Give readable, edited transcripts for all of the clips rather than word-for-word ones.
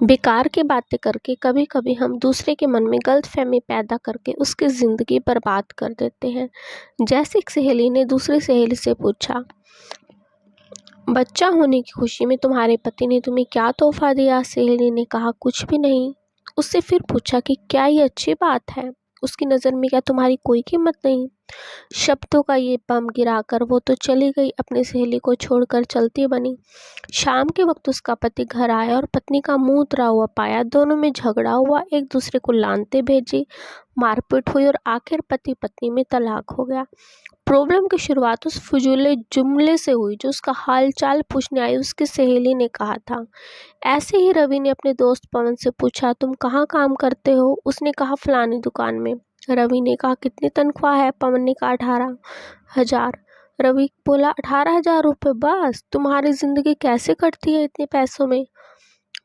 बेकार की बातें करके कभी कभी हम दूसरे के मन में गलतफहमी पैदा करके उसकी ज़िंदगी बर्बाद कर देते हैं। जैसे एक सहेली ने दूसरी सहेली से पूछा, बच्चा होने की खुशी में तुम्हारे पति ने तुम्हें क्या तोहफा दिया? सहेली ने कहा, कुछ भी नहीं। उससे फिर पूछा कि क्या ये अच्छी बात है? उसकी नज़र में क्या तुम्हारी कोई कीमत नहीं? शब्दों का ये बम गिराकर वो तो चली गई, अपनी सहेली को छोड़कर चलती बनी। शाम के वक्त उसका पति घर आया और पत्नी का मुंह उतरा हुआ पाया। दोनों में झगड़ा हुआ, एक दूसरे को लानते भेजी, मारपीट हुई और आखिर पति पत्नी में तलाक हो गया। प्रॉब्लम की शुरुआत उस फजूले जुमले से हुई जो उसका हाल चाल पूछने आई उसकी सहेली ने कहा था। ऐसे ही रवि ने अपने दोस्त पवन से पूछा, तुम कहाँ काम करते हो? उसने कहा, फलानी दुकान में। रवि ने कहा, कितनी तनख्वाह है? पवन ने कहा, 18,000। रवि बोला, 18,000 रुपये बस? तुम्हारी जिंदगी कैसे कटती है इतने पैसों में?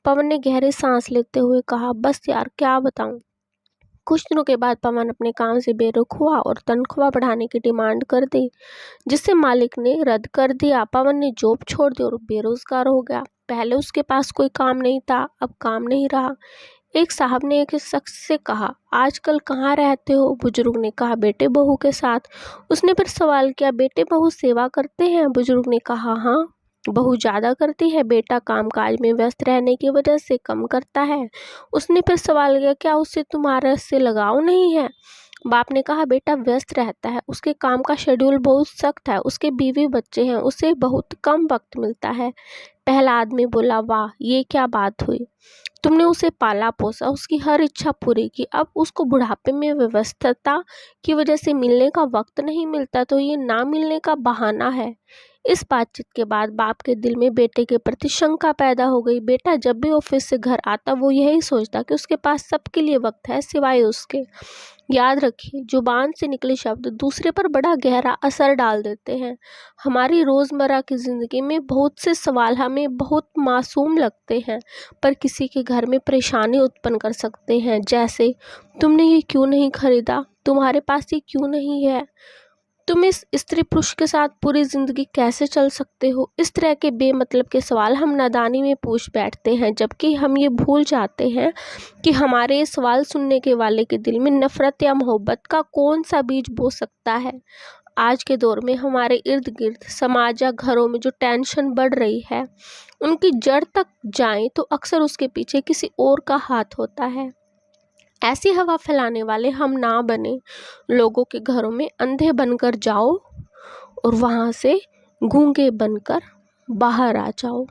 पवन ने गहरी सांस लेते हुए कहा, बस यार क्या बताऊं। कुछ दिनों के बाद पवन अपने काम से बेरुख हुआ और तनख्वाह बढ़ाने की डिमांड कर दी, जिससे मालिक ने रद्द कर दिया। पवन ने जॉब छोड़ दी और बेरोजगार हो गया। पहले उसके पास कोई काम नहीं था, अब काम नहीं रहा। एक साहब ने एक शख्स से कहा, आजकल कहाँ रहते हो? बुजुर्ग ने कहा, बेटे बहू के साथ। उसने फिर सवाल किया, बेटे बहू सेवा करते हैं? बुजुर्ग ने कहा, हाँ, बहू ज़्यादा करती है, बेटा कामकाज में व्यस्त रहने की वजह से कम करता है। उसने फिर सवाल किया, क्या उससे तुम्हारा से लगाव नहीं है? बाप ने कहा, बेटा व्यस्त रहता है, उसके काम का शेड्यूल बहुत सख्त है, उसके बीवी बच्चे हैं, उसे बहुत कम वक्त मिलता है। पहला आदमी बोला, वाह, ये क्या बात हुई? तुमने उसे पाला पोसा, उसकी हर इच्छा पूरी की, अब उसको बुढ़ापे में व्यस्तता की वजह से मिलने का वक्त नहीं मिलता, तो ये ना मिलने का बहाना है। इस बातचीत के बाद बाप के दिल में बेटे के प्रति शंका पैदा हो गई। बेटा जब भी ऑफिस से घर आता वो यही सोचता कि उसके पास सबके लिए वक्त है सिवाय उसके। याद रखिए, जुबान से निकले शब्द दूसरे पर बड़ा गहरा असर डाल देते हैं। हमारी रोज़मर्रा की ज़िंदगी में बहुत से सवाल हमें बहुत मासूम लगते हैं, पर किसी के घर में परेशानी उत्पन्न कर सकते हैं। जैसे, तुमने ये क्यों नहीं खरीदा? तुम्हारे पास ये क्यों नहीं है? तुम इस स्त्री पुरुष के साथ पूरी ज़िंदगी कैसे चल सकते हो? इस तरह के बेमतलब के सवाल हम नादानी में पूछ बैठते हैं, जबकि हम ये भूल जाते हैं कि हमारे ये सवाल सुनने के वाले के दिल में नफ़रत या मोहब्बत का कौन सा बीज बो सकता है। आज के दौर में हमारे इर्द गिर्द समाज या घरों में जो टेंशन बढ़ रही है, उनकी जड़ तक जाएं तो अक्सर उसके पीछे किसी और का हाथ होता है। ऐसी हवा फैलाने वाले हम ना बने। लोगों के घरों में अंधे बनकर जाओ और वहाँ से गूंगे बनकर बाहर आ जाओ।